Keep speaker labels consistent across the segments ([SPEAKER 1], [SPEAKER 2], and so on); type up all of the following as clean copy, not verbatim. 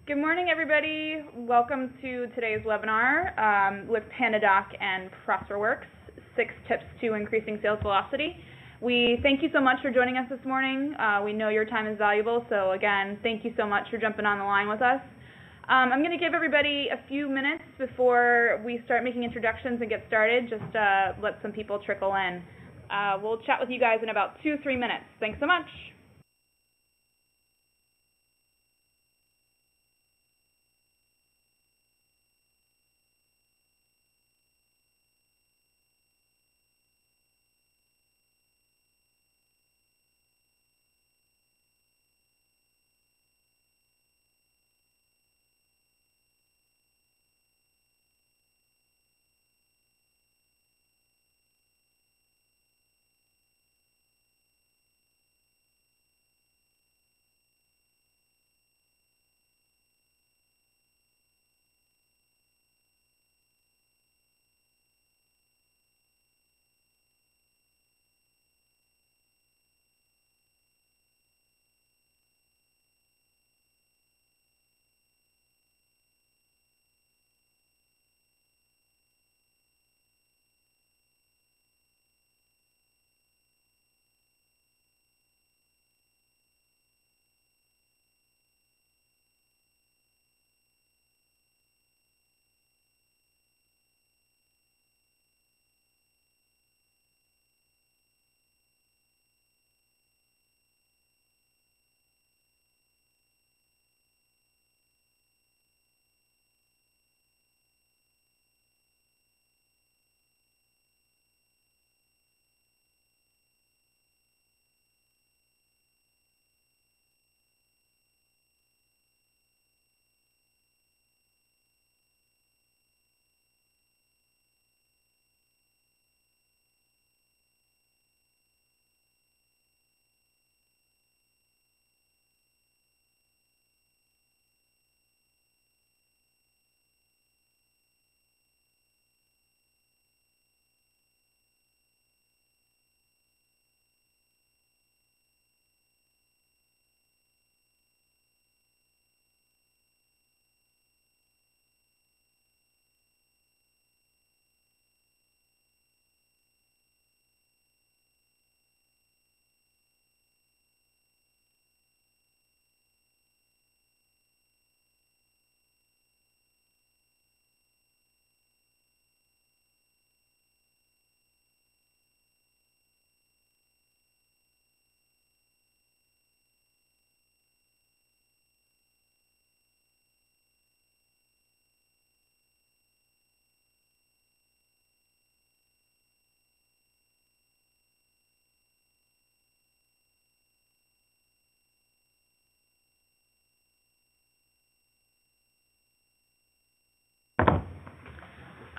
[SPEAKER 1] Good morning, everybody. Welcome to today's webinar with PandaDoc and ProsperWorks, 6 tips to increasing sales velocity. We thank you so much for joining us this morning. We know your time is valuable, so again, thank you so much for jumping on the line with us. I'm going to give everybody a few minutes before we start making introductions and get started, just let some people trickle in. We'll chat with you guys in about 2-3 minutes. Thanks so much.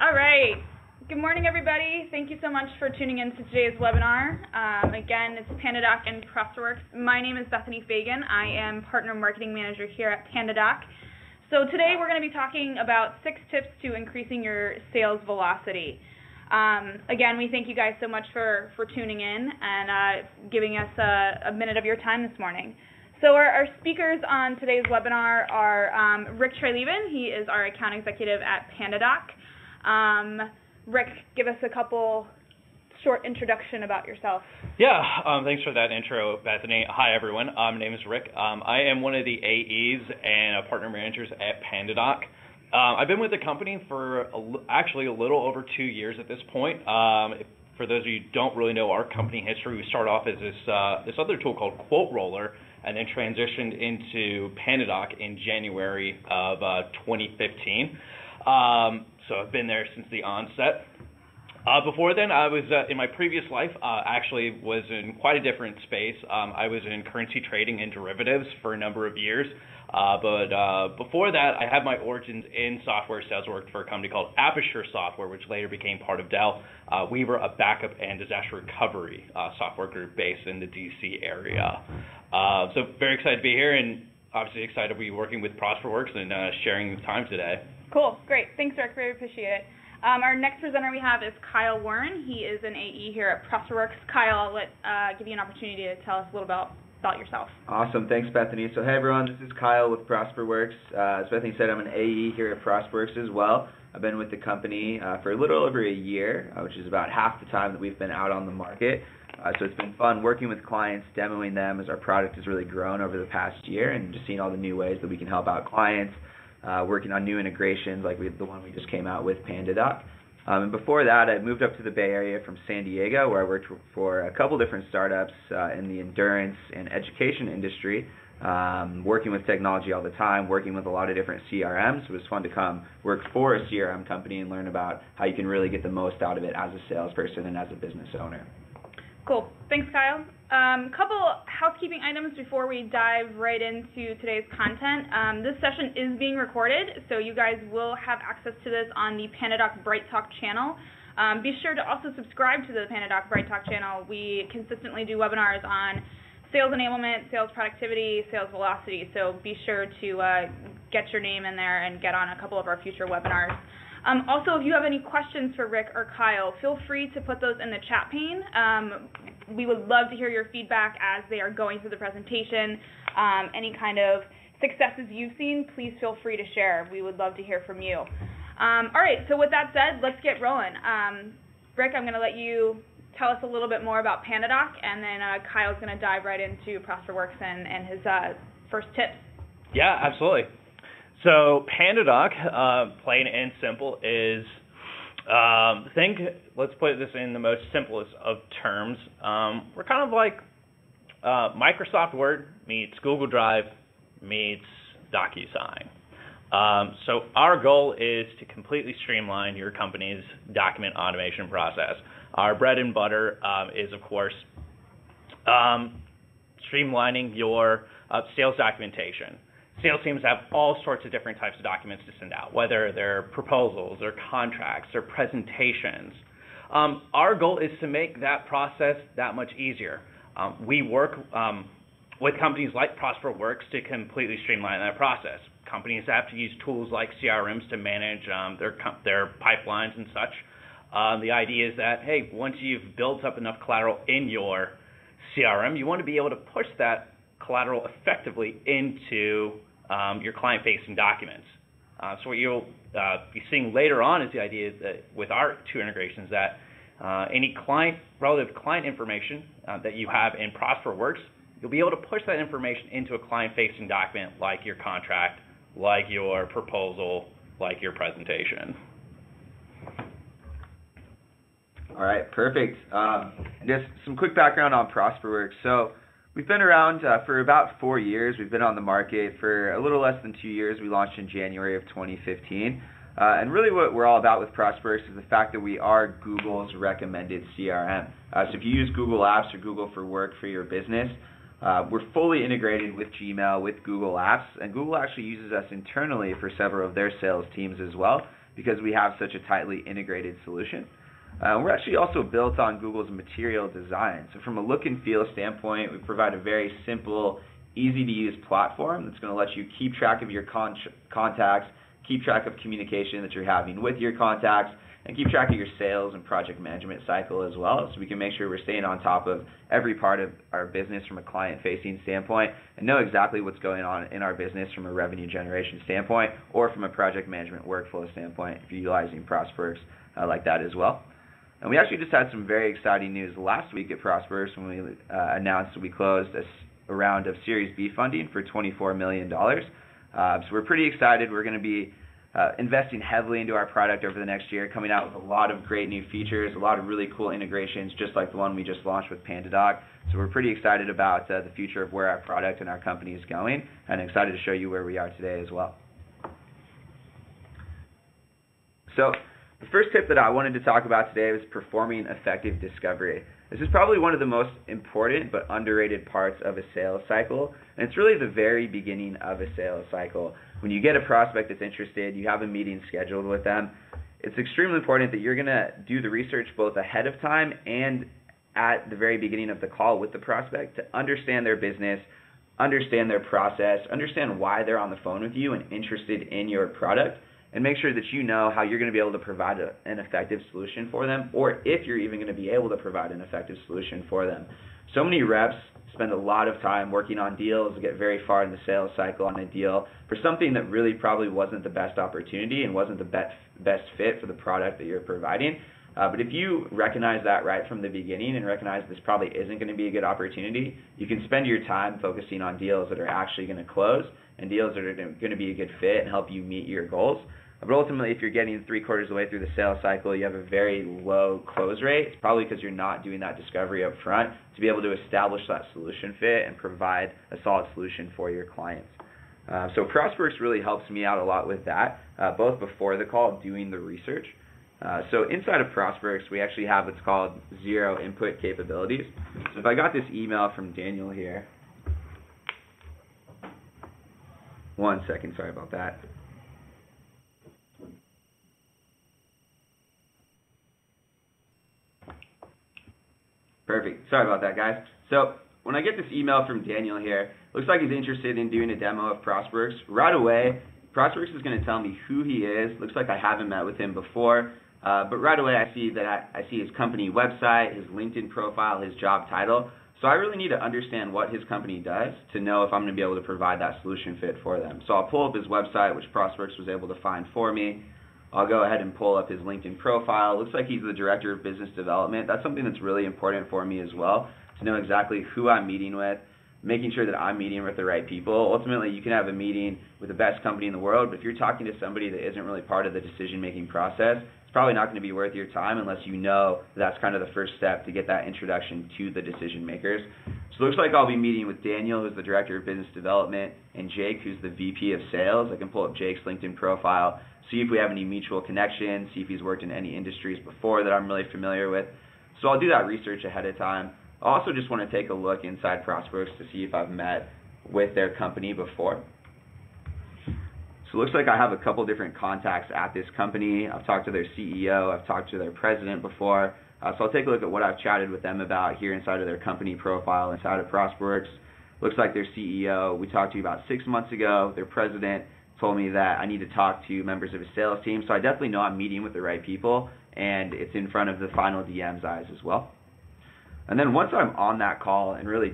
[SPEAKER 1] All right. Good morning, everybody. Thank you so much for tuning in to today's webinar. Again, it's PandaDoc and ProsperWorks. My name is Bethany Fagan. I am Partner Marketing Manager here at PandaDoc. So today we're going to be talking about 6 tips to increasing your sales velocity. Again, we thank you guys so much for tuning in and giving us a minute of your time this morning. So our speakers on today's webinar are Rick Treleaven. He is our account executive at PandaDoc. Rick, give us a couple short introduction about yourself.
[SPEAKER 2] Yeah, thanks for that intro, Bethany. Hi, everyone. My name is Rick. I am one of the AEs and partner managers at PandaDoc. I've been with the company for actually a little over 2 years at this point. For those of you who don't really know our company history, we started off as this other tool called Quote Roller, and then transitioned into PandaDoc in January of 2015. So I've been there since the onset. Before then, I was in my previous life, actually was in quite a different space. I was in currency trading and derivatives for a number of years. But before that, I had my origins in software sales. I worked for a company called Aperture Software, which later became part of Dell. We were a backup and disaster recovery software group based in the DC area. So very excited to be here, and obviously excited to be working with ProsperWorks and sharing the time today.
[SPEAKER 1] Cool, great. Thanks, Rick. Very appreciate it. Our next presenter we have is Kyle Warren. He is an AE here at ProsperWorks. Kyle, I'll give you an opportunity to tell us a little about about yourself.
[SPEAKER 3] Awesome. Thanks, Bethany. So, hey, everyone. This is Kyle with ProsperWorks. As Bethany said, I'm an AE here at ProsperWorks as well. I've been with the company for a little over a year, which is about half the time that we've been out on the market. So it's been fun working with clients, demoing them as our product has really grown over the past year, and just seeing all the new ways that we can help out clients, working on new integrations like the one we just came out with, PandaDoc. And before that, I moved up to the Bay Area from San Diego, where I worked for a couple different startups in the endurance and education industry, working with technology all the time, working with a lot of different CRMs. It was fun to come work for a CRM company and learn about how you can really get the most out of it as a salesperson and as a business owner.
[SPEAKER 1] Cool. Thanks, Kyle. Couple housekeeping items before we dive right into today's content. This session is being recorded, so you guys will have access to this on the PandaDoc Bright Talk channel. Be sure to also subscribe to the PandaDoc Bright Talk channel. We consistently do webinars on sales enablement, sales productivity, sales velocity, so be sure to get your name in there and get on a couple of our future webinars. Also, if you have any questions for Rick or Kyle, feel free to put those in the chat pane. We would love to hear your feedback as they are going through the presentation. Any kind of successes you've seen, please feel free to share. We would love to hear from you. All right, so with that said, let's get rolling. Rick, I'm going to let you tell us a little bit more about PandaDoc, and then Kyle's going to dive right into ProsperWorks and his first tips.
[SPEAKER 2] Yeah, absolutely. So PandaDoc, plain and simple, is let's put this in the most simplest of terms. We're kind of like Microsoft Word meets Google Drive meets DocuSign. So our goal is to completely streamline your company's document automation process. Our bread and butter is, of course, streamlining your sales documentation. Sales teams have all sorts of different types of documents to send out, whether they're proposals or contracts or presentations. Our goal is to make that process that much easier. We work with companies like ProsperWorks to completely streamline that process. Companies have to use tools like CRMs to manage their pipelines and such. The idea is that, hey, once you've built up enough collateral in your CRM, you want to be able to push that collateral effectively into your client-facing documents. So what you'll be seeing later on is the idea that with our two integrations that any relative client information that you have in ProsperWorks, you'll be able to push that information into a client-facing document like your contract, like your proposal, like your presentation.
[SPEAKER 3] All right, perfect. Just some quick background on ProsperWorks. So we've been around for about 4 years. We've been on the market for a little less than 2 years. We launched in January of 2015. And really what we're all about with ProsperWorks is the fact that we are Google's recommended CRM. So if you use Google Apps or Google for Work for your business, we're fully integrated with Gmail, with Google Apps, and Google actually uses us internally for several of their sales teams as well because we have such a tightly integrated solution. We're actually also built on Google's material design. So from a look and feel standpoint, we provide a very simple, easy-to-use platform that's going to let you keep track of your contacts, keep track of communication that you're having with your contacts, and keep track of your sales and project management cycle as well, so we can make sure we're staying on top of every part of our business from a client-facing standpoint and know exactly what's going on in our business from a revenue generation standpoint or from a project management workflow standpoint if you're utilizing ProsperWorks like that as well. And we actually just had some very exciting news last week at ProsperWorks when we announced that we closed a round of Series B funding for $24 million. So we're pretty excited. We're going to be investing heavily into our product over the next year, coming out with a lot of great new features, a lot of really cool integrations, just like the one we just launched with PandaDoc. So we're pretty excited about the future of where our product and our company is going, and excited to show you where we are today as well. So the first tip that I wanted to talk about today was performing effective discovery. This is probably one of the most important but underrated parts of a sales cycle, and it's really the very beginning of a sales cycle. When you get a prospect that's interested, you have a meeting scheduled with them, it's extremely important that you're going to do the research both ahead of time and at the very beginning of the call with the prospect to understand their business, understand their process, understand why they're on the phone with you and interested in your product, and make sure that you know how you're going to be able to provide an effective solution for them, or if you're even going to be able to provide an effective solution for them. So many reps spend a lot of time working on deals, get very far in the sales cycle on a deal for something that really probably wasn't the best opportunity and wasn't the best fit for the product that you're providing. But if you recognize that right from the beginning and recognize this probably isn't going to be a good opportunity, you can spend your time focusing on deals that are actually going to close and deals that are going to be a good fit and help you meet your goals. But ultimately, if you're getting 3/4 of the way through the sales cycle, you have a very low close rate. It's probably because you're not doing that discovery up front to be able to establish that solution fit and provide a solid solution for your clients. So ProsperWorks really helps me out a lot with that, both before the call, doing the research. So inside of ProsperWorks, we actually have what's called zero input capabilities. So if I got this email from Daniel here, one second, sorry about that. Perfect. Sorry about that, guys. So when I get this email from Daniel here, looks like he's interested in doing a demo of ProsperWorks. Right away, ProsperWorks is going to tell me who he is. Looks like I haven't met with him before, but right away I see his company website, his LinkedIn profile, his job title. So I really need to understand what his company does to know if I'm going to be able to provide that solution fit for them. So I'll pull up his website, which ProsperWorks was able to find for me. I'll go ahead and pull up his LinkedIn profile. Looks like he's the Director of Business Development. That's something that's really important for me as well, to know exactly who I'm meeting with, making sure that I'm meeting with the right people. Ultimately, you can have a meeting with the best company in the world, but if you're talking to somebody that isn't really part of the decision-making process, it's probably not going to be worth your time unless you know that's kind of the first step to get that introduction to the decision makers. So it looks like I'll be meeting with Daniel, who's the Director of Business Development, and Jake, who's the VP of Sales. I can pull up Jake's LinkedIn profile, see if we have any mutual connections, see if he's worked in any industries before that I'm really familiar with. So I'll do that research ahead of time. I also just want to take a look inside ProsperWorks to see if I've met with their company before. So it looks like I have a couple different contacts at this company. I've talked to their CEO, I've talked to their president before. So I'll take a look at what I've chatted with them about here inside of their company profile inside of ProsperWorks. Looks like their CEO, we talked to about 6 months ago. Their president told me that I need to talk to members of his sales team. So I definitely know I'm meeting with the right people, and it's in front of the final DM's eyes as well. And then once I'm on that call and really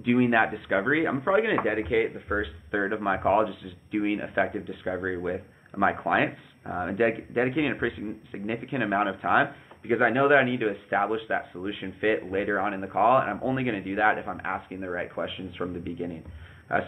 [SPEAKER 3] doing that discovery, I'm probably going to dedicate the first third of my call just doing effective discovery with my clients and dedicating a pretty significant amount of time, because I know that I need to establish that solution fit later on in the call, and I'm only going to do that if I'm asking the right questions from the beginning.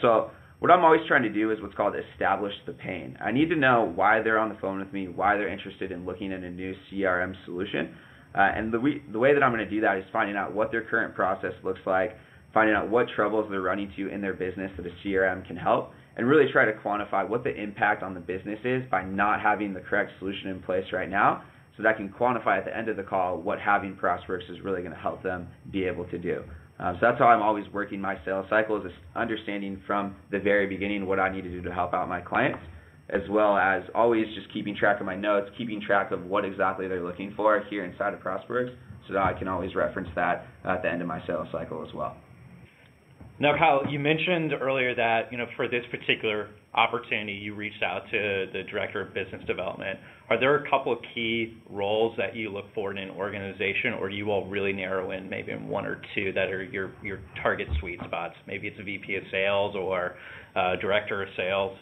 [SPEAKER 3] So what I'm always trying to do is what's called establish the pain. I need to know why they're on the phone with me, why they're interested in looking at a new CRM solution. And the way that I'm going to do that is finding out what their current process looks like, finding out what troubles they're running into in their business that a CRM can help, and really try to quantify what the impact on the business is by not having the correct solution in place right now, so that I can quantify at the end of the call what having ProsperWorks is really going to help them be able to do. So that's how I'm always working my sales cycle, is understanding from the very beginning what I need to do to help out my clients, as well as always just keeping track of my notes, keeping track of what exactly they're looking for here inside of ProsperWorks, so that I can always reference that at the end of my sales cycle as well.
[SPEAKER 2] Now, Kyle, you mentioned earlier that, for this particular opportunity, you reached out to the Director of Business Development. Are there a couple of key roles that you look for in an organization, or do you all really narrow in maybe in one or two that are your target sweet spots? Maybe it's a VP of Sales or Director of Sales.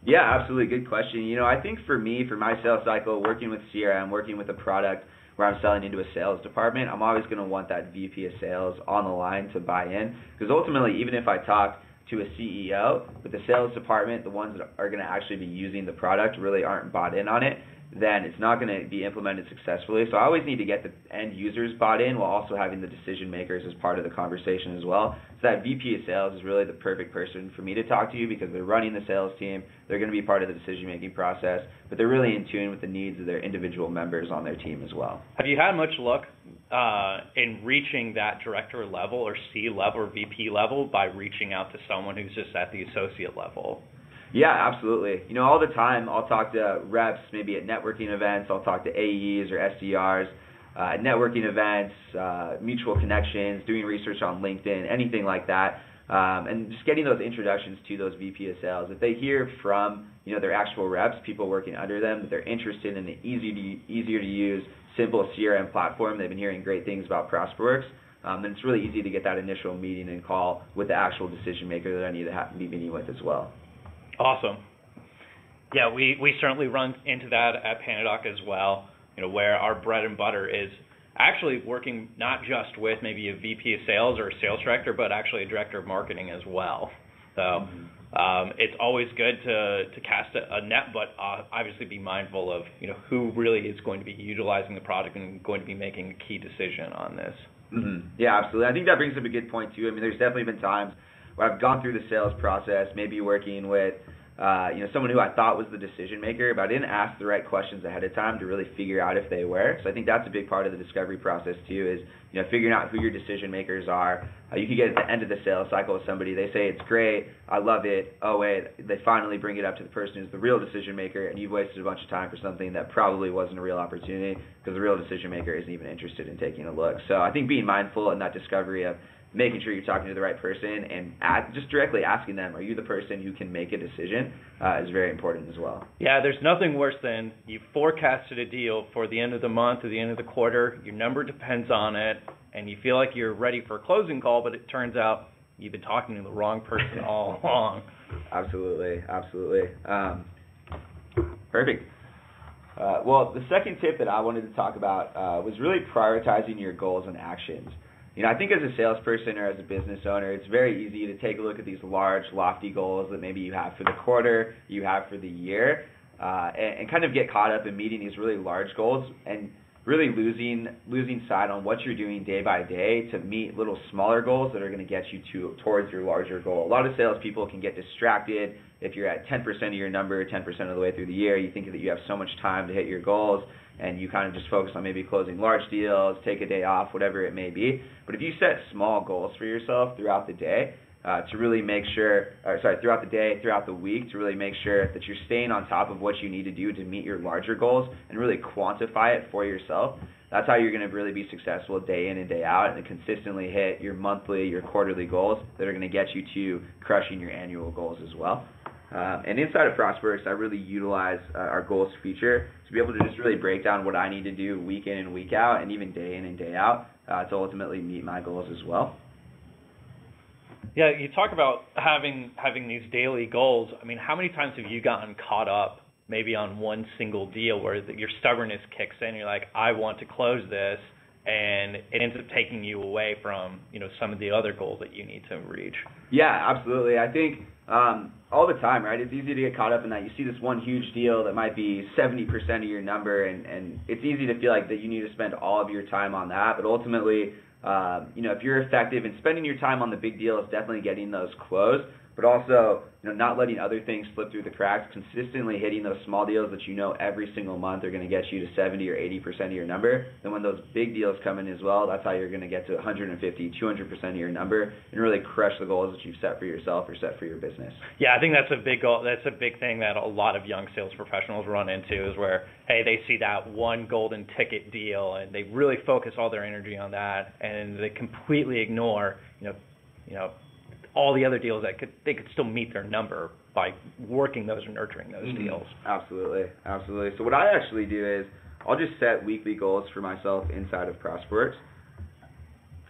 [SPEAKER 3] Yeah, absolutely. Good question. I think for me, for my sales cycle, working with CRM, working with a product where I'm selling into a sales department, I'm always going to want that VP of Sales on the line to buy in, because ultimately, even if I talk to a CEO, but the sales department, the ones that are going to actually be using the product, really aren't bought in on it, then it's not going to be implemented successfully. So I always need to get the end users bought in while also having the decision makers as part of the conversation as well. So that VP of Sales is really the perfect person for me to talk to, because they're running the sales team, they're going to be part of the decision-making process, but they're really in tune with the needs of their individual members on their team as well.
[SPEAKER 2] Have you had much luck in reaching that director level or C level or VP level by reaching out to someone who's just at the associate level?
[SPEAKER 3] Yeah, absolutely. All the time I'll talk to reps, maybe at networking events. I'll talk to AEs or SDRs at networking events, mutual connections, doing research on LinkedIn, anything like that, and just getting those introductions to those VP of Sales. If they hear from their actual reps, people working under them, that they're interested in an easier to use, simple CRM platform, they've been hearing great things about ProsperWorks, then it's really easy to get that initial meeting and call with the actual decision maker that I need to be meeting with as well.
[SPEAKER 2] Awesome. Yeah, we certainly run into that at PandaDoc as well, where our bread and butter is actually working not just with maybe a VP of sales or a sales director, but actually a director of marketing as well. So it's always good to cast a net, but obviously be mindful of who really is going to be utilizing the product and going to be making a key decision on this.
[SPEAKER 3] Mm-hmm. Yeah, absolutely. I think that brings up a good point too. I mean, there's definitely been times where I've gone through the sales process, maybe working with someone who I thought was the decision maker, but I didn't ask the right questions ahead of time to really figure out if they were. So I think that's a big part of the discovery process too, is figuring out who your decision makers are. You could get at the end of the sales cycle with somebody, they say it's great, I love it, oh wait, they finally bring it up to the person who's the real decision maker, and you've wasted a bunch of time for something that probably wasn't a real opportunity because the real decision maker isn't even interested in taking a look. So I think being mindful in that discovery of making sure you're talking to the right person and just directly asking them, are you the person who can make a decision, is very important as well.
[SPEAKER 2] Yeah, there's nothing worse than you forecasted a deal for the end of the month or the end of the quarter, your number depends on it, and you feel like you're ready for a closing call, but it turns out you've been talking to the wrong person all along.
[SPEAKER 3] Absolutely. Perfect. Well, the second tip that I wanted to talk about was really prioritizing your goals and actions. I think as a salesperson or as a business owner, it's very easy to take a look at these large, lofty goals that maybe you have for the quarter, you have for the year, and kind of get caught up in meeting these really large goals and really losing sight on what you're doing day by day to meet little smaller goals that are going to get you towards your larger goal. A lot of salespeople can get distracted if you're at 10% of your number, 10% of the way through the year. You think that you have so much time to hit your goals, and you kind of just focus on maybe closing large deals, take a day off, whatever it may be. But if you set small goals for yourself throughout the day, to really make sure, throughout the day, throughout the week, to really make sure that you're staying on top of what you need to do to meet your larger goals and really quantify it for yourself, that's how you're going to really be successful day in and day out and consistently hit your monthly, your quarterly goals that are going to get you to crushing your annual goals as well. And inside of ProsperWorks, I really utilize our goals feature to be able to just really break down what I need to do week in and week out, and even day in and day out, to ultimately meet my goals as well.
[SPEAKER 2] Yeah, you talk about having these daily goals. I mean, how many times have you gotten caught up maybe on one single deal where your stubbornness kicks in? You're like, I want to close this, and it ends up taking you away from some of the other goals that you need to reach. Yeah,
[SPEAKER 3] absolutely. I think all the time, right? It's easy to get caught up in that. You see this one huge deal that might be 70% of your number, and it's easy to feel like that you need to spend all of your time on that. But ultimately, if you're effective in spending your time on the big deal, it's definitely getting those closed, but also not letting other things slip through the cracks, consistently hitting those small deals that every single month are going to get you to 70 or 80% of your number. Then when those big deals come in as well, that's how you're going to get to 150, 200% of your number and really crush the goals that you've set for yourself or set for your business.
[SPEAKER 2] Yeah, I think that's a big goal. That's a big thing that a lot of young sales professionals run into, is where, hey, they see that one golden ticket deal and they really focus all their energy on that, and they completely ignore, all the other deals that they could still meet their number by working those and nurturing those deals.
[SPEAKER 3] Absolutely. So what I actually do is I'll just set weekly goals for myself inside of ProsperWorks.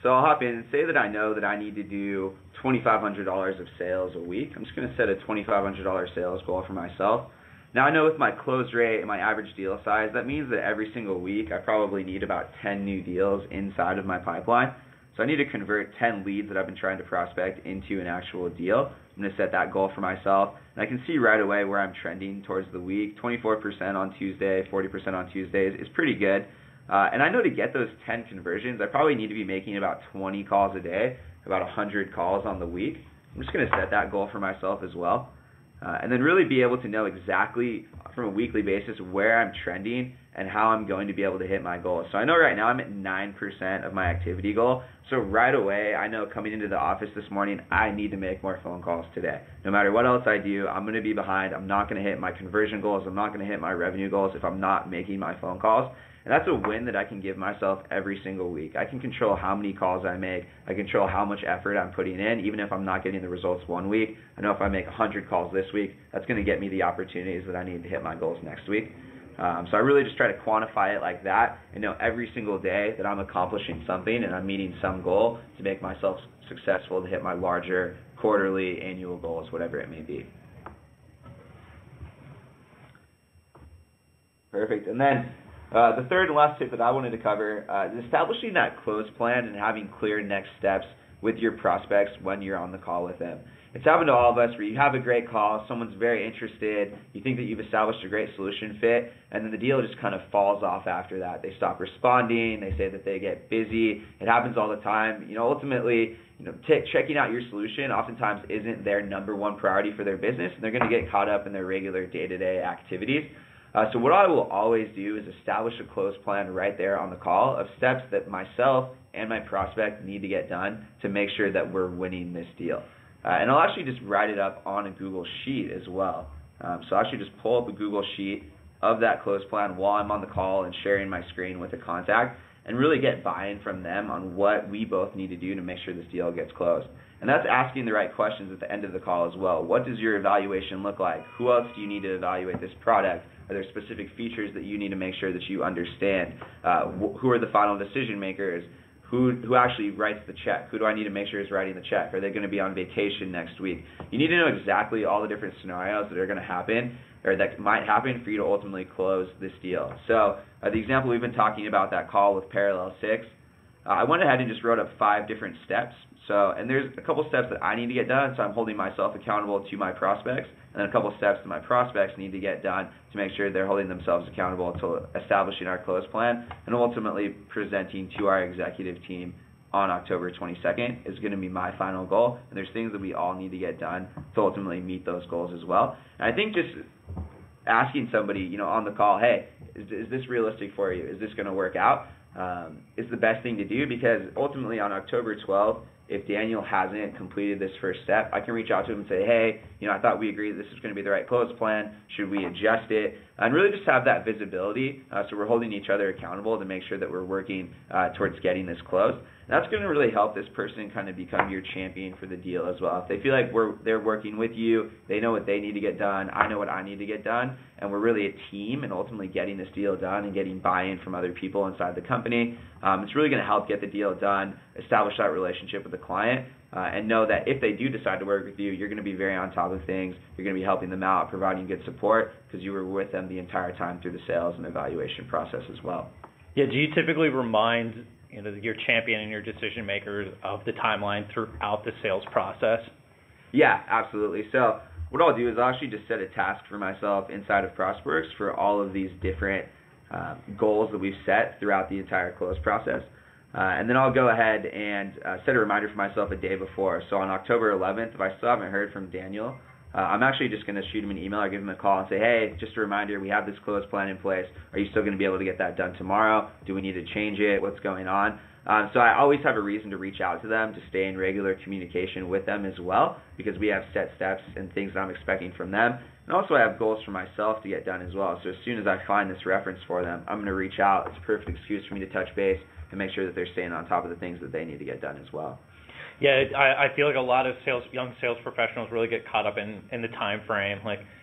[SPEAKER 3] So I'll hop in and say that I know that I need to do $2,500 of sales a week. I'm just going to set a $2,500 sales goal for myself. Now I know with my close rate and my average deal size, that means that every single week I probably need about 10 new deals inside of my pipeline. So I need to convert 10 leads that I've been trying to prospect into an actual deal. I'm going to set that goal for myself. And I can see right away where I'm trending towards the week. 24% on Tuesday, 40% on Tuesdays is pretty good. And I know to get those 10 conversions, I probably need to be making about 20 calls a day, about 100 calls on the week. I'm just going to set that goal for myself as well. And then really be able to know exactly from a weekly basis where I'm trending and how I'm going to be able to hit my goals. So I know right now I'm at 9% of my activity goal. So right away, I know coming into the office this morning, I need to make more phone calls today. No matter what else I do, I'm going to be behind. I'm not going to hit my conversion goals. I'm not going to hit my revenue goals if I'm not making my phone calls. And that's a win that I can give myself every single week. I can control how many calls I make. I control how much effort I'm putting in. Even if I'm not getting the results one week, I know if I make 100 calls this week, that's going to get me the opportunities that I need to hit my goals next week. So I really just try to quantify it like that and know every single day that I'm accomplishing something and I'm meeting some goal to make myself successful to hit my larger quarterly, annual goals, whatever it may be. Perfect. And then the third and last tip that I wanted to cover is establishing that close plan and having clear next steps with your prospects when you're on the call with them. It's happened to all of us where you have a great call, someone's very interested, you think that you've established a great solution fit, and then the deal just kind of falls off after that. They stop responding, they say that they get busy. It happens all the time. Ultimately, checking out your solution oftentimes isn't their number one priority for their business, and they're going to get caught up in their regular day-to-day activities. So what I will always do is establish a close plan right there on the call of steps that myself and my prospect need to get done to make sure that we're winning this deal. And I'll actually just write it up on a Google Sheet as well. So I'll actually just pull up a Google Sheet of that close plan while I'm on the call and sharing my screen with a contact and really get buy-in from them on what we both need to do to make sure this deal gets closed. And that's asking the right questions at the end of the call as well. What does your evaluation look like? Who else do you need to evaluate this product? Are there specific features that you need to make sure that you understand? Who are the final decision makers? Who actually writes the check? Who do I need to make sure is writing the check? Are they going to be on vacation next week? You need to know exactly all the different scenarios that are going to happen or that might happen for you to ultimately close this deal. So the example we've been talking about, that call with Parallel 6, I went ahead and just wrote up 5 different steps. And there's a couple steps that I need to get done, so I'm holding myself accountable to my prospects, and then a couple steps that my prospects need to get done to make sure they're holding themselves accountable to establishing our close plan and ultimately presenting to our executive team on October 22nd is going to be my final goal. And there's things that we all need to get done to ultimately meet those goals as well. And I think just asking somebody, on the call, hey, is this realistic for you? Is this going to work out? Is the best thing to do, because ultimately on October 12th, if Daniel hasn't completed this first step, I can reach out to him and say, hey, I thought we agreed this is going to be the right close plan. Should we adjust it? And really just have that visibility so we're holding each other accountable to make sure that we're working towards getting this closed. That's going to really help this person kind of become your champion for the deal as well. If they feel like they're working with you, they know what they need to get done, I know what I need to get done, and we're really a team and ultimately getting this deal done and getting buy-in from other people inside the company, it's really going to help get the deal done, establish that relationship with the client, and know that if they do decide to work with you, you're going to be very on top of things, you're going to be helping them out, providing good support, because you were with them the entire time through the sales and evaluation process as well.
[SPEAKER 2] Yeah, do you typically remind your champion and your decision makers of the timeline throughout the sales process?
[SPEAKER 3] Yeah, absolutely. So what I'll do is I'll actually just set a task for myself inside of ProsperWorks for all of these different goals that we've set throughout the entire close process. And then I'll go ahead and set a reminder for myself a day before. So on October 11th, if I still haven't heard from Daniel, I'm actually just going to shoot him an email or give him a call and say, hey, just a reminder, we have this close plan in place. Are you still going to be able to get that done tomorrow? Do we need to change it? What's going on? So I always have a reason to reach out to them, to stay in regular communication with them as well, because we have set steps and things that I'm expecting from them. And also I have goals for myself to get done as well. So as soon as I find this reference for them, I'm going to reach out. It's a perfect excuse for me to touch base and make sure that they're staying on top of the things that they need to get done as well.
[SPEAKER 2] Yeah, I feel like a lot of young sales professionals really get caught up in the time frame,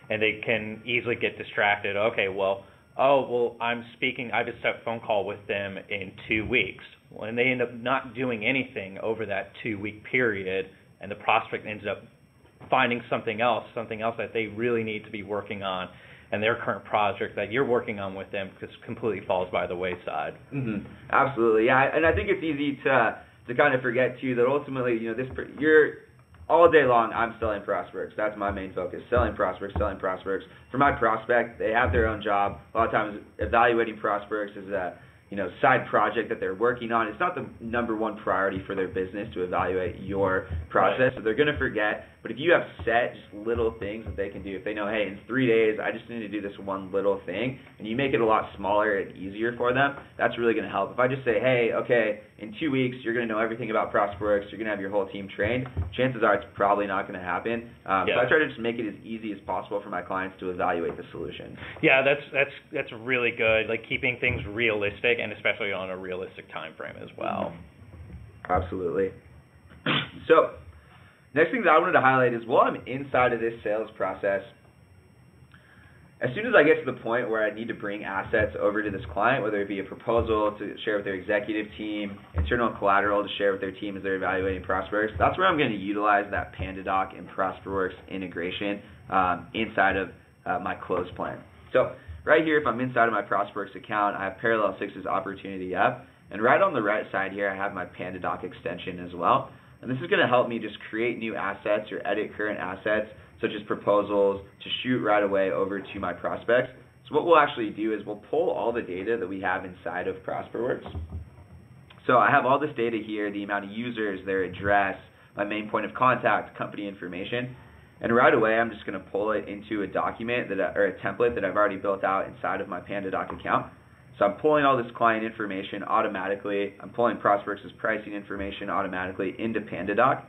[SPEAKER 2] and they can easily get distracted. Okay, I have a set phone call with them in 2 weeks. Well, and they end up not doing anything over that 2-week period, and the prospect ends up finding something else that they really need to be working on, and their current project that you're working on with them just completely falls by the wayside.
[SPEAKER 3] Mm-hmm. Absolutely, yeah, and I think it's easy to kind of forget too that ultimately, you're all day long I'm selling ProsperWorks. That's my main focus, selling ProsperWorks. For my prospect, they have their own job. A lot of times evaluating ProsperWorks is a side project that they're working on. It's not the number one priority for their business to evaluate your process, so they're going to forget. But if you have set just little things that they can do, if they know, hey, in 3 days, I just need to do this one little thing, and you make it a lot smaller and easier for them, that's really going to help. If I just say, hey, okay, in 2 weeks, you're going to know everything about ProsperWorks, you're going to have your whole team trained, chances are it's probably not going to happen. So I try to just make it as easy as possible for my clients to evaluate the solution.
[SPEAKER 2] Yeah, that's really good, like keeping things realistic, and especially on a realistic time frame as well.
[SPEAKER 3] Absolutely. So next thing that I wanted to highlight is while I'm inside of this sales process, as soon as I get to the point where I need to bring assets over to this client, whether it be a proposal to share with their executive team, internal collateral to share with their team as they're evaluating ProsperWorks, that's where I'm going to utilize that PandaDoc and ProsperWorks integration inside of my close plan. So right here, if I'm inside of my ProsperWorks account, I have Parallel 6's opportunity up, and right on the right side here, I have my PandaDoc extension as well. And this is going to help me just create new assets or edit current assets, such as proposals, to shoot right away over to my prospects. So what we'll actually do is we'll pull all the data that we have inside of ProsperWorks. So I have all this data here, the amount of users, their address, my main point of contact, company information. And right away, I'm just going to pull it into a document or a template that I've already built out inside of my PandaDoc account. So I'm pulling all this client information automatically. I'm pulling ProsperWorks' pricing information automatically into PandaDoc,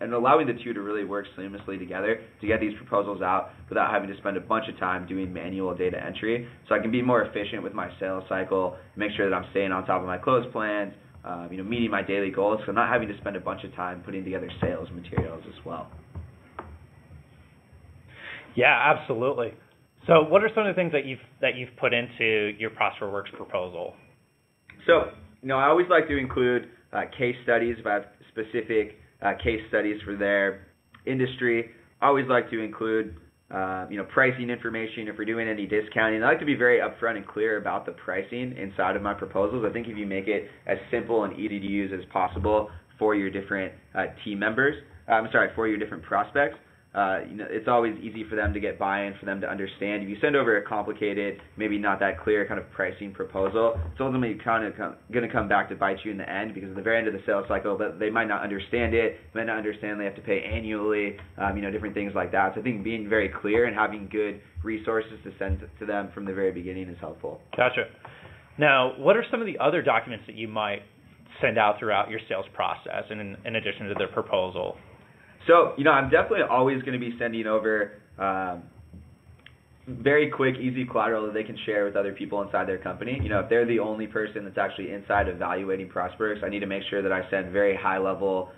[SPEAKER 3] and allowing the two to really work seamlessly together to get these proposals out without having to spend a bunch of time doing manual data entry. So I can be more efficient with my sales cycle, make sure that I'm staying on top of my close plans, meeting my daily goals, so I'm not having to spend a bunch of time putting together sales materials as well.
[SPEAKER 4] Yeah, absolutely. So what are some of the things that you've put into your ProsperWorks proposal?
[SPEAKER 3] So, I always like to include case studies if I have specific case studies for their industry. I always like to include, pricing information if we're doing any discounting. I like to be very upfront and clear about the pricing inside of my proposals. I think if you make it as simple and easy to use as possible for your different team members, for your different prospects, it's always easy for them to get buy-in, for them to understand. If you send over a complicated, maybe not that clear kind of pricing proposal, it's ultimately kind of going to come back to bite you in the end, because at the very end of the sales cycle, they might not understand it, might not understand they have to pay annually, different things like that. So I think being very clear and having good resources to send to them from the very beginning is helpful.
[SPEAKER 4] Gotcha. Now, what are some of the other documents that you might send out throughout your sales process in addition to the proposal?
[SPEAKER 3] So, I'm definitely always going to be sending over very quick, easy collateral that they can share with other people inside their company. If they're the only person that's actually inside evaluating ProsperWorks, I need to make sure that I send very high-level,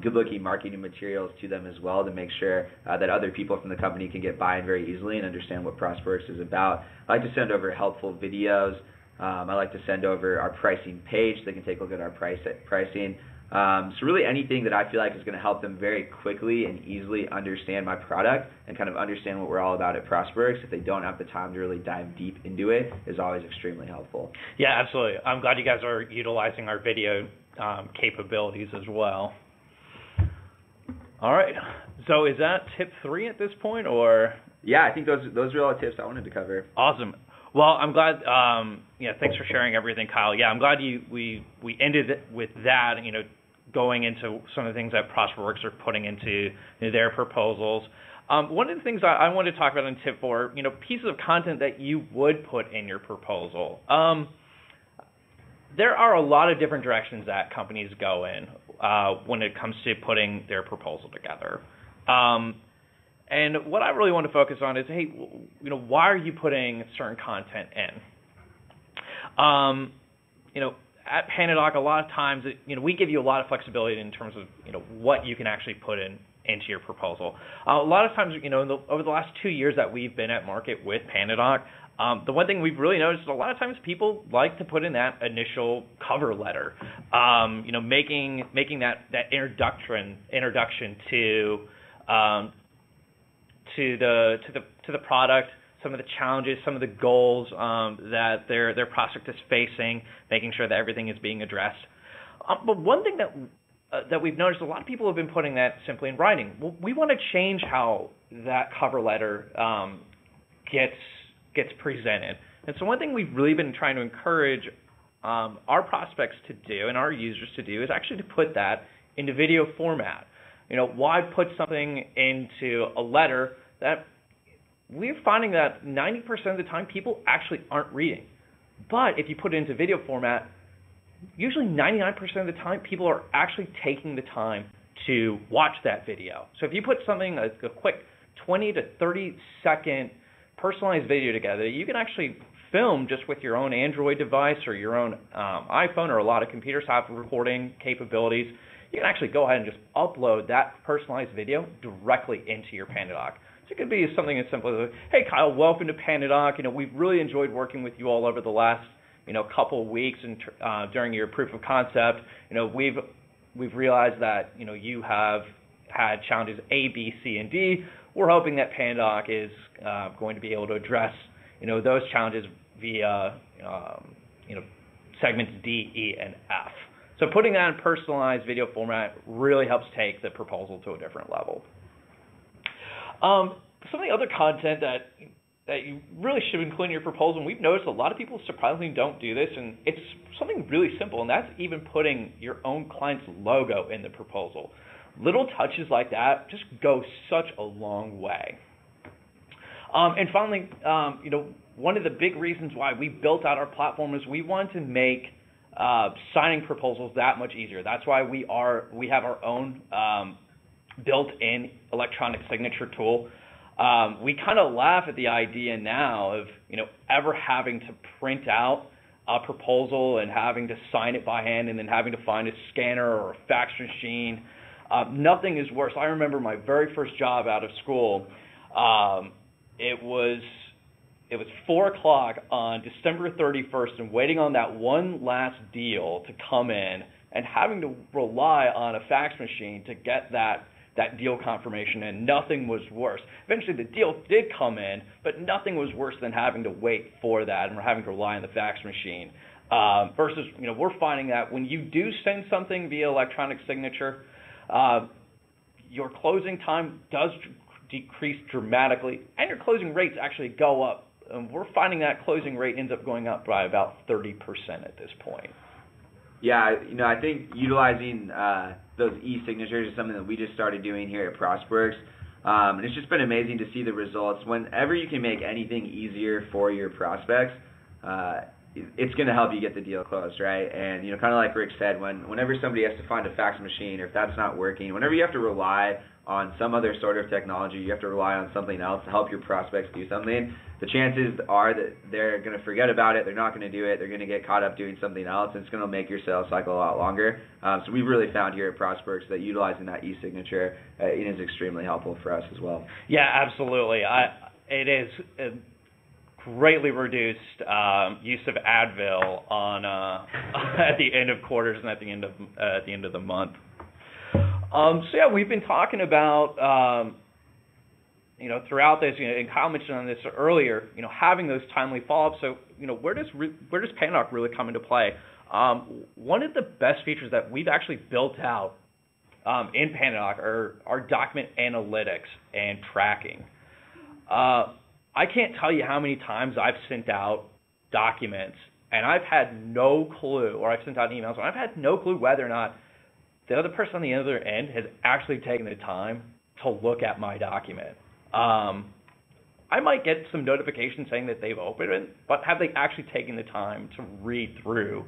[SPEAKER 3] good-looking marketing materials to them as well to make sure that other people from the company can get buy-in very easily and understand what ProsperWorks is about. I like to send over helpful videos. I like to send over our pricing page so they can take a look at our pricing. So really anything that I feel like is going to help them very quickly and easily understand my product and kind of understand what we're all about at ProsperWorks, if they don't have the time to really dive deep into it, is always extremely helpful.
[SPEAKER 4] Yeah, absolutely. I'm glad you guys are utilizing our video capabilities as well. All right. So is that tip 3 at this point, or?
[SPEAKER 3] Yeah, I think those are all the tips I wanted to cover.
[SPEAKER 4] Awesome. Well, I'm glad. Thanks for sharing everything, Kyle. Yeah, I'm glad we ended it with that. Going into some of the things that ProsperWorks are putting into their proposals. One of the things I wanted to talk about in tip 4, pieces of content that you would put in your proposal. There are a lot of different directions that companies go in when it comes to putting their proposal together. And what I really want to focus on is, hey, why are you putting certain content in? At PandaDoc, a lot of times, we give you a lot of flexibility in terms of, what you can actually put into your proposal. A lot of times, over the last 2 years that we've been at market with PandaDoc, the one thing we've really noticed is a lot of times people like to put in that initial cover letter, making that introduction to the product, some of the challenges, some of the goals that their prospect is facing, making sure that everything is being addressed. But one thing that we've noticed, a lot of people have been putting that simply in writing. Well, we want to change how that cover letter gets presented. And so one thing we've really been trying to encourage our prospects to do and our users to do is actually to put that into video format. Why put something into a letter that we're finding that 90% of the time people actually aren't reading. But if you put it into video format, usually 99% of the time people are actually taking the time to watch that video. So if you put something, a quick 20 to 30 second personalized video together, you can actually film just with your own Android device or your own iPhone, or a lot of computers have recording capabilities. You can actually go ahead and just upload that personalized video directly into your PandaDoc. So it could be something as simple as, hey, Kyle, welcome to PandaDoc. We've really enjoyed working with you all over the last, couple of weeks and during your proof of concept. We've realized that, you have had challenges A, B, C, and D. We're hoping that PandaDoc is going to be able to address, those challenges via, segments D, E, and F. So putting that in personalized video format really helps take the proposal to a different level. Some of the other content that you really should include in your proposal, and we've noticed a lot of people surprisingly don't do this, and it's something really simple, and that's even putting your own client's logo in the proposal. Little touches like that just go such a long way. And finally, one of the big reasons why we built out our platform is we want to make signing proposals that much easier. That's why we have our own built-in electronic signature tool. We kind of laugh at the idea now of ever having to print out a proposal and having to sign it by hand and then having to find a scanner or a fax machine. Nothing is worse. I remember my very first job out of school. It was 4 o'clock on December 31st, and waiting on that one last deal to come in and having to rely on a fax machine to get that deal confirmation, and nothing was worse. Eventually the deal did come in, but nothing was worse than having to wait for that and having to rely on the fax machine. Versus, we're finding that when you do send something via electronic signature, your closing time does decrease dramatically, and your closing rates actually go up. We're finding that closing rate ends up going up by about 30% at this point.
[SPEAKER 3] Yeah, I think utilizing those e-signatures is something that we just started doing here at ProsperWorks. And it's just been amazing to see the results. Whenever you can make anything easier for your prospects, it's going to help you get the deal closed, right? And, kind of like Rick said, whenever somebody has to find a fax machine, or if that's not working, whenever you have to rely on some other sort of technology, you have to rely on something else to help your prospects do something, the chances are that they're going to forget about it, they're not going to do it, they're going to get caught up doing something else, and it's going to make your sales cycle a lot longer. So we've really found here at ProsperWorks that utilizing that e-signature is extremely helpful for us as well.
[SPEAKER 4] Yeah, absolutely. It is greatly reduced use of Advil on at the end of quarters and at the end of the month. So yeah, we've been talking about throughout this, and Kyle mentioned on this earlier, having those timely follow-ups. So where does PandaDoc really come into play? One of the best features that we've actually built out in PandaDoc are document analytics and tracking. I can't tell you how many times I've sent out documents and I've had no clue, or I've sent out emails and I've had no clue whether or not the other person on the other end has actually taken the time to look at my document. I might get some notification saying that they've opened it, but have they actually taken the time to read through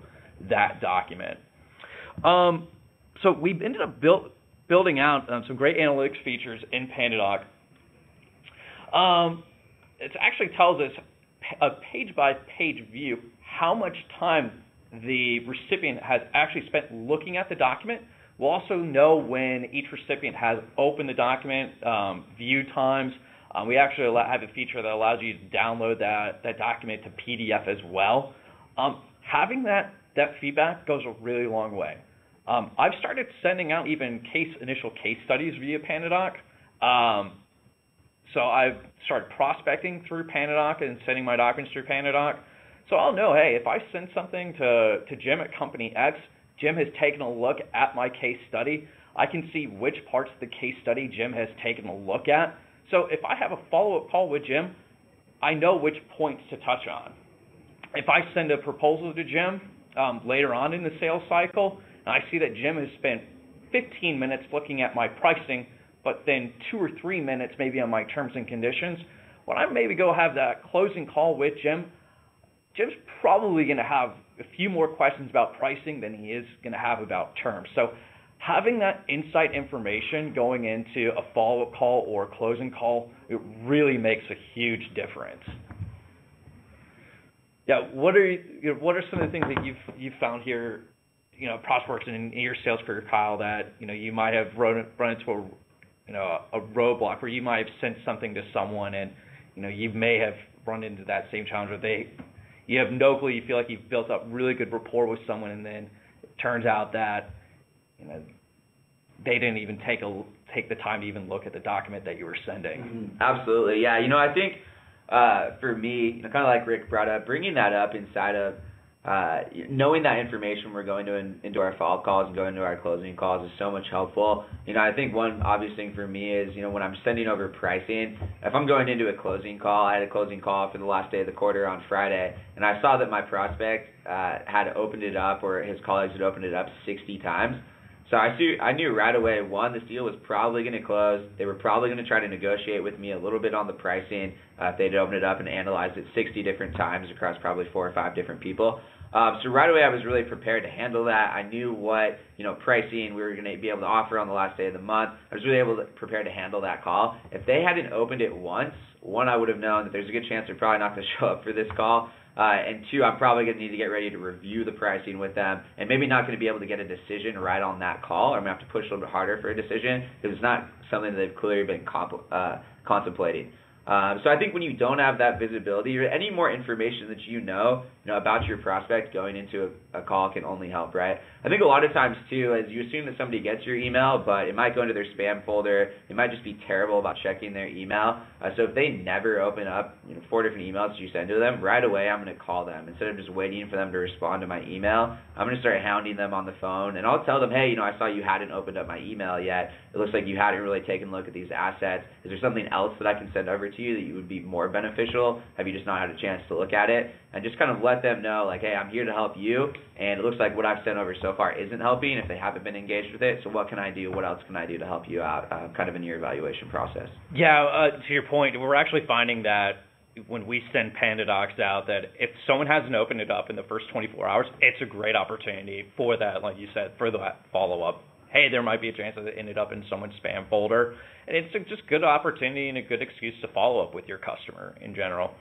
[SPEAKER 4] that document? So we've ended up building out some great analytics features in PandaDoc. It actually tells us a page-by-page view how much time the recipient has actually spent looking at the document. We'll also know when each recipient has opened the document, view times. We actually have a feature that allows you to download that document to PDF as well. Having that feedback goes a really long way. I've started sending out even initial case studies via PandaDoc. So I've started prospecting through PandaDoc and sending my documents through PandaDoc. So I'll know, hey, if I send something to Jim at Company X, Jim has taken a look at my case study. I can see which parts of the case study Jim has taken a look at. So if I have a follow-up call with Jim, I know which points to touch on. If I send a proposal to Jim later on in the sales cycle, and I see that Jim has spent 15 minutes looking at my pricing, but then 2 or 3 minutes maybe on my terms and conditions, when I maybe go have that closing call with Jim, Jim's probably going to have a few more questions about pricing than he is going to have about terms. So having that insight information going into a follow-up call or a closing call, it really makes a huge difference. Yeah, what are some of the things that you've found here, ProsperWorks in your sales career, Kyle, that you might have run into a roadblock where you might have sent something to someone and, you may have run into that same challenge where you have no clue, you feel like you've built up really good rapport with someone, and then it turns out that, they didn't even take the time to even look at the document that you were sending.
[SPEAKER 3] Mm-hmm. Absolutely, yeah. I think for me, kind of like Rick brought up, bringing that up inside of knowing that information we're going to into our follow-up calls and going to our closing calls is so much helpful. I think one obvious thing for me is, when I'm sending over pricing, if I'm going into a closing call, I had a closing call for the last day of the quarter on Friday, and I saw that my prospect had opened it up, or his colleagues had opened it up 60 times. So I knew right away, one, this deal was probably going to close. They were probably going to try to negotiate with me a little bit on the pricing if they'd opened it up and analyzed it 60 different times across probably 4 or 5 different people. So right away, I was really prepared to handle that. I knew what pricing we were going to be able to offer on the last day of the month. I was really prepared to handle that call. If they hadn't opened it once, one, I would have known that there's a good chance they're probably not going to show up for this call. And two, I'm probably going to need to get ready to review the pricing with them, and maybe not going to be able to get a decision right on that call, or I'm going to have to push a little bit harder for a decision because it's not something that they've clearly been contemplating. So I think when you don't have that visibility or any more information that about your prospect going into a call can only help, right? I think a lot of times too, is you assume that somebody gets your email, but it might go into their spam folder. They might just be terrible about checking their email. So if they never open up 4 different emails you send to them, right away I'm going to call them. Instead of just waiting for them to respond to my email, I'm going to start hounding them on the phone, and I'll tell them, hey, I saw you hadn't opened up my email yet. It looks like you hadn't really taken a look at these assets. Is there something else that I can send over to you that you would be more beneficial? Have you just not had a chance to look at it? And just kind of let them know, like, hey, I'm here to help you, and it looks like what I've sent over so far isn't helping if they haven't been engaged with it. So what can I do? What else can I do to help you out kind of in your evaluation process?
[SPEAKER 4] Yeah, to your point, we're actually finding that when we send PandaDocs out, that if someone hasn't opened it up in the first 24 hours, it's a great opportunity for that, like you said, for that follow-up. Hey, there might be a chance that it ended up in someone's spam folder. And it's just good opportunity and a good excuse to follow up with your customer in general.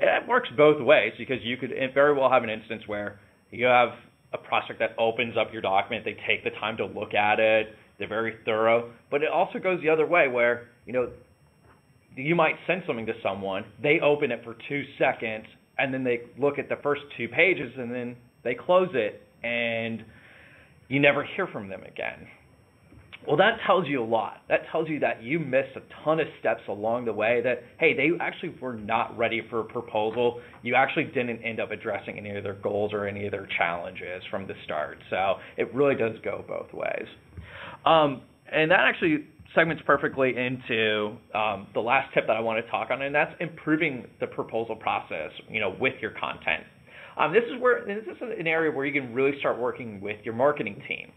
[SPEAKER 4] And it works both ways, because you could very well have an instance where you have a prospect that opens up your document, they take the time to look at it, they're very thorough. But it also goes the other way where, you might send something to someone, they open it for 2 seconds, and then they look at the first 2 pages, and then they close it, and you never hear from them again. Well, that tells you a lot. That tells you that you missed a ton of steps along the way, that, hey, they actually were not ready for a proposal. You actually didn't end up addressing any of their goals or any of their challenges from the start. So it really does go both ways. And that actually segments perfectly into the last tip that I want to talk on, and that's improving the proposal process, with your content. This is an area where you can really start working with your marketing team.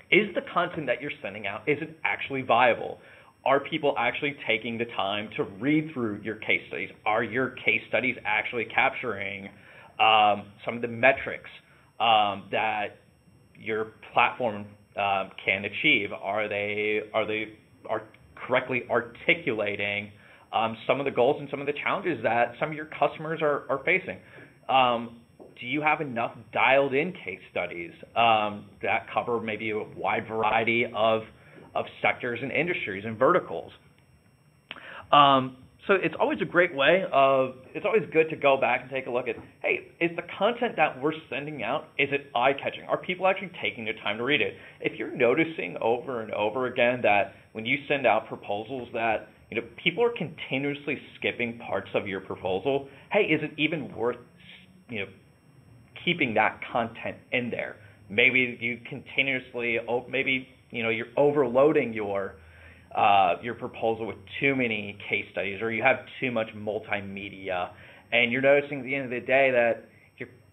[SPEAKER 4] Is the content that you're sending out, is it actually viable? Are people actually taking the time to read through your case studies? Are your case studies actually capturing some of the metrics that your platform can achieve? Are they correctly articulating some of the goals and some of the challenges that some of your customers are facing? Do you have enough dialed-in case studies that cover maybe a wide variety of sectors and industries and verticals? So it's always a great way it's always good to go back and take a look at, hey, is the content that we're sending out, is it eye-catching? Are people actually taking the time to read it? If you're noticing over and over again that when you send out proposals that people are continuously skipping parts of your proposal, hey, is it even worth keeping that content in there? Maybe you continuously, you're overloading your proposal with too many case studies, or you have too much multimedia, and you're noticing at the end of the day that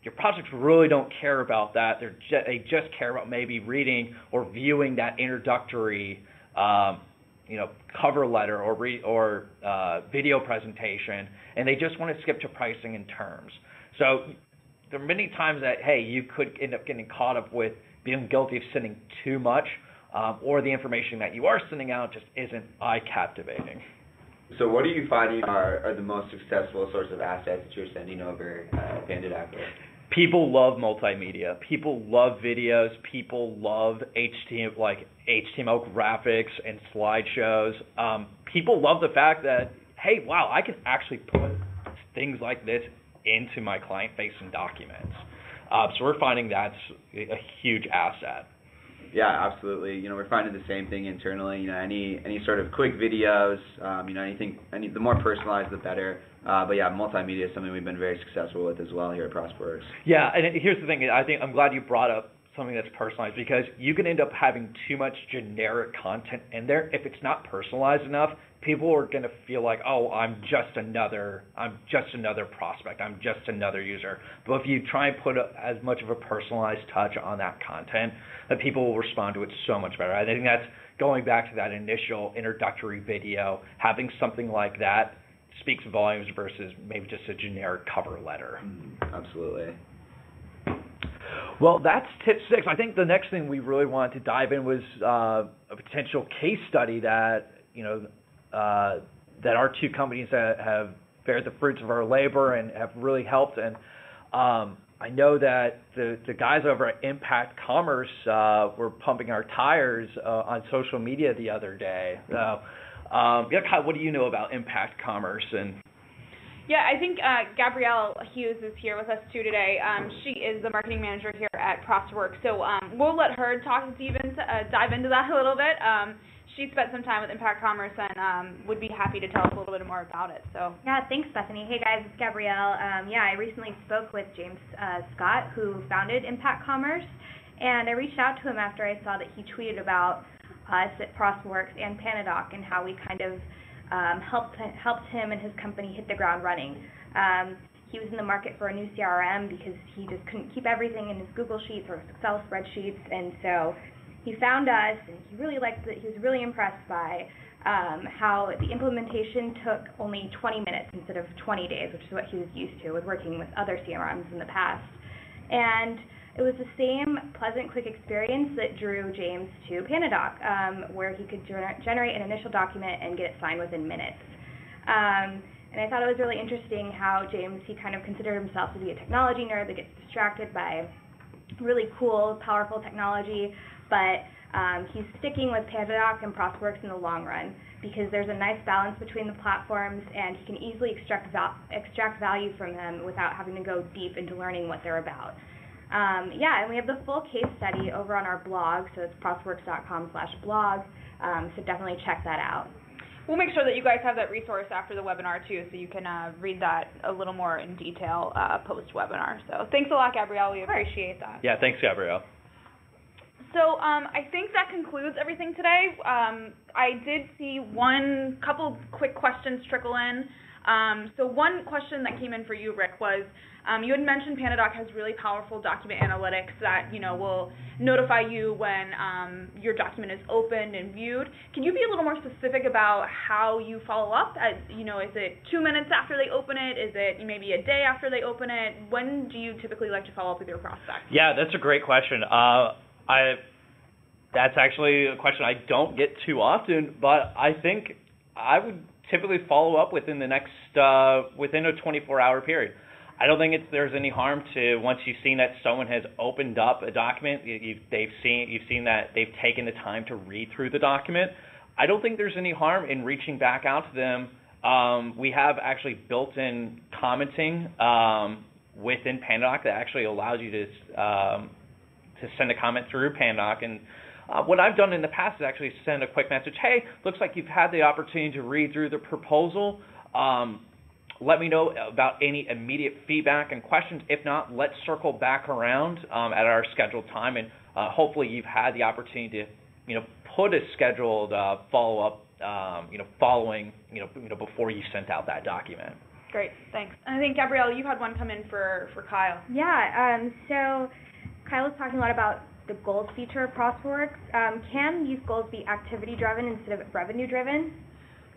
[SPEAKER 4] your prospects really don't care about that. They just care about maybe reading or viewing that introductory cover letter or video presentation, and they just want to skip to pricing and terms. So there are many times that, hey, you could end up getting caught up with being guilty of sending too much, or the information that you are sending out just isn't eye-captivating.
[SPEAKER 3] So what are you finding are the most successful sorts of assets that you're sending over PandaDoc?
[SPEAKER 4] people love multimedia. People love videos. People love HTML graphics and slideshows. People love the fact that, hey, wow, I can actually put things like this into my client-facing documents. So we're finding that's a huge asset.
[SPEAKER 3] Yeah, absolutely. We're finding the same thing internally. Any sort of quick videos, the more personalized, the better. But yeah, multimedia is something we've been very successful with as well here at ProsperWorks.
[SPEAKER 4] Yeah, and here's the thing. I'm glad you brought up something that's personalized, because you can end up having too much generic content in there. If it's not personalized enough, people are going to feel like, oh, I'm just another prospect, I'm just another user. But if you try and put as much of a personalized touch on that content, that people will respond to it so much better. I think that's going back to that initial introductory video. Having something like that speaks volumes versus maybe just a generic cover letter.
[SPEAKER 3] Absolutely.
[SPEAKER 4] Well, that's tip 6. I think the next thing we really wanted to dive in was a potential case study that that our two companies have bared the fruits of our labor and have really helped. And I know that the guys over at Impact Commerce were pumping our tires on social media the other day. So, Kyle, what do you know about Impact Commerce? And
[SPEAKER 1] yeah, I think Gabrielle Hughes is here with us too today. She is the marketing manager here at ProsperWorks. So we'll let her dive into that a little bit. She spent some time with Impact Commerce and would be happy to tell us a little bit more about it. So
[SPEAKER 5] yeah, thanks, Bethany. Hey guys, it's Gabrielle. I recently spoke with James Scott, who founded Impact Commerce, and I reached out to him after I saw that he tweeted about us at ProsperWorks and PandaDoc and how we kind of helped him and his company hit the ground running. He was in the market for a new CRM because he just couldn't keep everything in his Google Sheets or Excel spreadsheets, and so he found us, and he really liked it. He was really impressed by how the implementation took only 20 minutes instead of 20 days, which is what he was used to with working with other CRMs in the past. And it was the same pleasant, quick experience that drew James to PandaDoc, where he could generate an initial document and get it signed within minutes. And I thought it was really interesting how James, he kind of considered himself to be a technology nerd that gets distracted by really cool, powerful technology, but he's sticking with PandaDoc and ProsperWorks in the long run because there's a nice balance between the platforms, and he can easily extract value from them without having to go deep into learning what they're about. And we have the full case study over on our blog, so it's prosperworks.com/blog, so definitely check that out.
[SPEAKER 1] We'll make sure that you guys have that resource after the webinar too, so you can read that a little more in detail post-webinar. So thanks a lot, Gabrielle. We appreciate that.
[SPEAKER 4] Yeah, thanks, Gabrielle.
[SPEAKER 1] So I think that concludes everything today. I did see couple quick questions trickle in. So one question that came in for you, Rick, was you had mentioned PandaDoc has really powerful document analytics that will notify you when your document is opened and viewed. Can you be a little more specific about how you follow up? Is it 2 minutes after they open it? Is it maybe a day after they open it? When do you typically like to follow up with your prospects?
[SPEAKER 4] Yeah, that's a great question. That's actually a question I don't get too often, but I think I would typically follow up within the next within a 24-hour period. I don't think there's any harm to, once you've seen that someone has opened up a document, you've seen that they've taken the time to read through the document. I don't think there's any harm in reaching back out to them. We have actually built-in commenting within PandaDoc that actually allows you to send a comment through PandaDoc. And what I've done in the past is actually send a quick message. Hey, looks like you've had the opportunity to read through the proposal. Let me know about any immediate feedback and questions. If not, let's circle back around at our scheduled time, and hopefully you've had the opportunity to, put a scheduled follow-up, following, before you sent out that document.
[SPEAKER 1] Great, thanks. I think Gabrielle, you had one come in for Kyle.
[SPEAKER 5] Yeah. So Kyle was talking a lot about the goals feature of ProsperWorks. Can these goals be activity-driven instead of revenue-driven?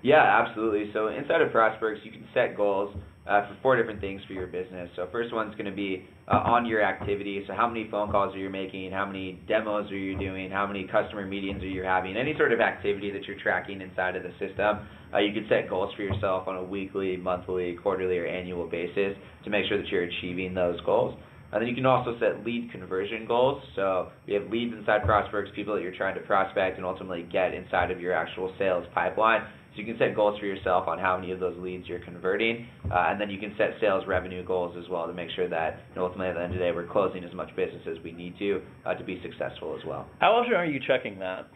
[SPEAKER 3] Yeah, absolutely. So inside of ProsperWorks, you can set goals for 4 different things for your business. So first one's going to be on your activity. So how many phone calls are you making? How many demos are you doing? How many customer meetings are you having? Any sort of activity that you're tracking inside of the system. You can set goals for yourself on a weekly, monthly, quarterly, or annual basis to make sure that you're achieving those goals. And then you can also set lead conversion goals. So we have leads inside ProsperWorks, people that you're trying to prospect and ultimately get inside of your actual sales pipeline. So you can set goals for yourself on how many of those leads you're converting, and then you can set sales revenue goals as well to make sure that ultimately at the end of the day we're closing as much business as we need to be successful as well.
[SPEAKER 4] How often are you checking that?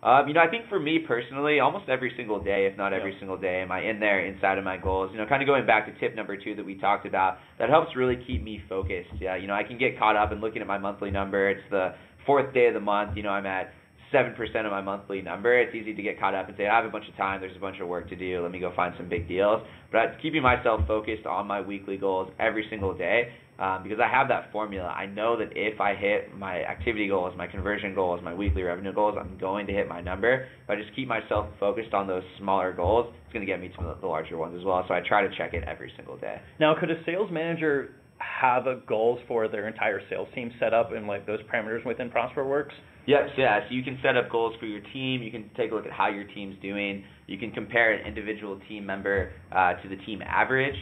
[SPEAKER 3] I think for me personally, almost every single day, if not every single day, am I in there inside of my goals. Kind of going back to tip number 2 that we talked about, that helps really keep me focused. I can get caught up in looking at my monthly number. It's the 4th day of the month. I'm at 7% of my monthly number. It's easy to get caught up and say, I have a bunch of time, there's a bunch of work to do, let me go find some big deals. But keeping myself focused on my weekly goals every single day, because I have that formula. I know that if I hit my activity goals, my conversion goals, my weekly revenue goals, I'm going to hit my number. If I just keep myself focused on those smaller goals, it's going to get me to the larger ones as well. So I try to check it every single day.
[SPEAKER 4] Now, could a sales manager have goals for their entire sales team set up in those parameters within ProsperWorks?
[SPEAKER 3] Yes, yeah. So you can set up goals for your team. You can take a look at how your team's doing. You can compare an individual team member to the team average.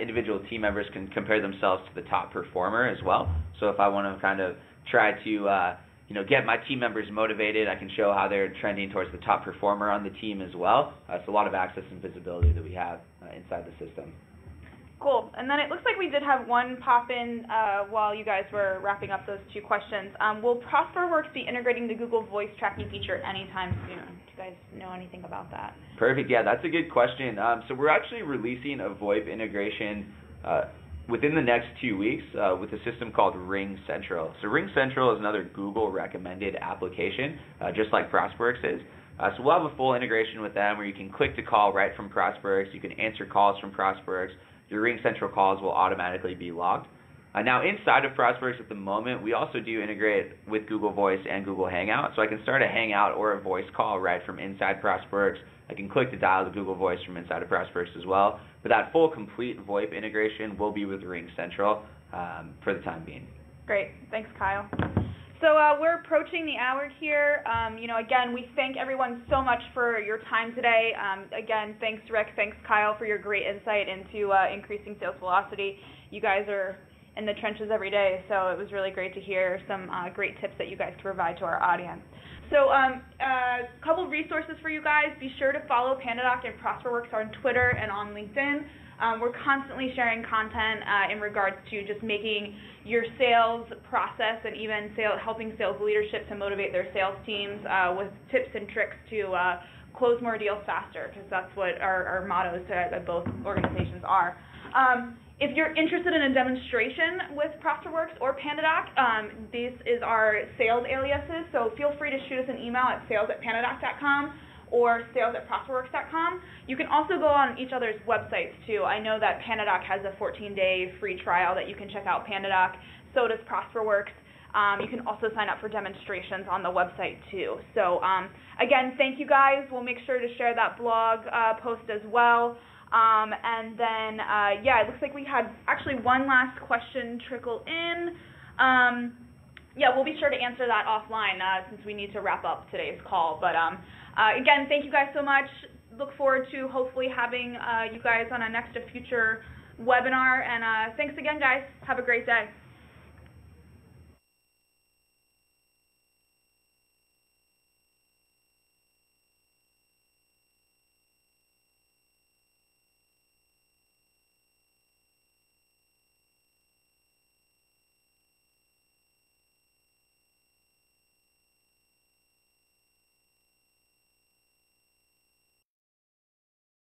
[SPEAKER 3] Individual team members can compare themselves to the top performer as well. So if I want to kind of try to get my team members motivated, I can show how they're trending towards the top performer on the team as well. It's a lot of access and visibility that we have inside the system.
[SPEAKER 1] Cool. And then it looks like we did have one pop in while you guys were wrapping up those 2 questions. Will ProsperWorks be integrating the Google Voice tracking feature anytime soon? Do you guys know anything about that?
[SPEAKER 3] Perfect. Yeah, that's a good question. So we're actually releasing a VoIP integration within the next 2 weeks with a system called RingCentral. So RingCentral is another Google recommended application, just like ProsperWorks is. So we'll have a full integration with them where you can click to call right from ProsperWorks. You can answer calls from ProsperWorks. Your RingCentral calls will automatically be logged. Now, inside of ProsperWorks at the moment, we also do integrate with Google Voice and Google Hangout. So I can start a Hangout or a voice call right from inside ProsperWorks. I can click to dial the Google Voice from inside of ProsperWorks as well. But that full, complete VoIP integration will be with RingCentral for the time being.
[SPEAKER 1] Great. Thanks, Kyle. So we're approaching the hour here. Again, we thank everyone so much for your time today. Again, thanks, Rick. Thanks, Kyle, for your great insight into increasing sales velocity. You guys are in the trenches every day, so it was really great to hear some great tips that you guys can provide to our audience. So a couple resources for you guys. Be sure to follow PandaDoc and ProsperWorks on Twitter and on LinkedIn. We're constantly sharing content in regards to just making your sales process and even helping sales leadership to motivate their sales teams with tips and tricks to close more deals faster, because that's what our mottos at both organizations are. If you're interested in a demonstration with ProsperWorks or PandaDoc, this is our sales aliases, so feel free to shoot us an email at sales@pandadoc.com or sales@prosperworks.com. You can also go on each other's websites too. I know that PandaDoc has a 14-day free trial that you can check out PandaDoc. So does ProsperWorks. You can also sign up for demonstrations on the website too. So again, thank you guys. We'll make sure to share that blog post as well. And then, it looks like we had actually one last question trickle in. We'll be sure to answer that offline since we need to wrap up today's call. But again, thank you guys so much. Look forward to hopefully having you guys on a future webinar. And thanks again, guys. Have a great day.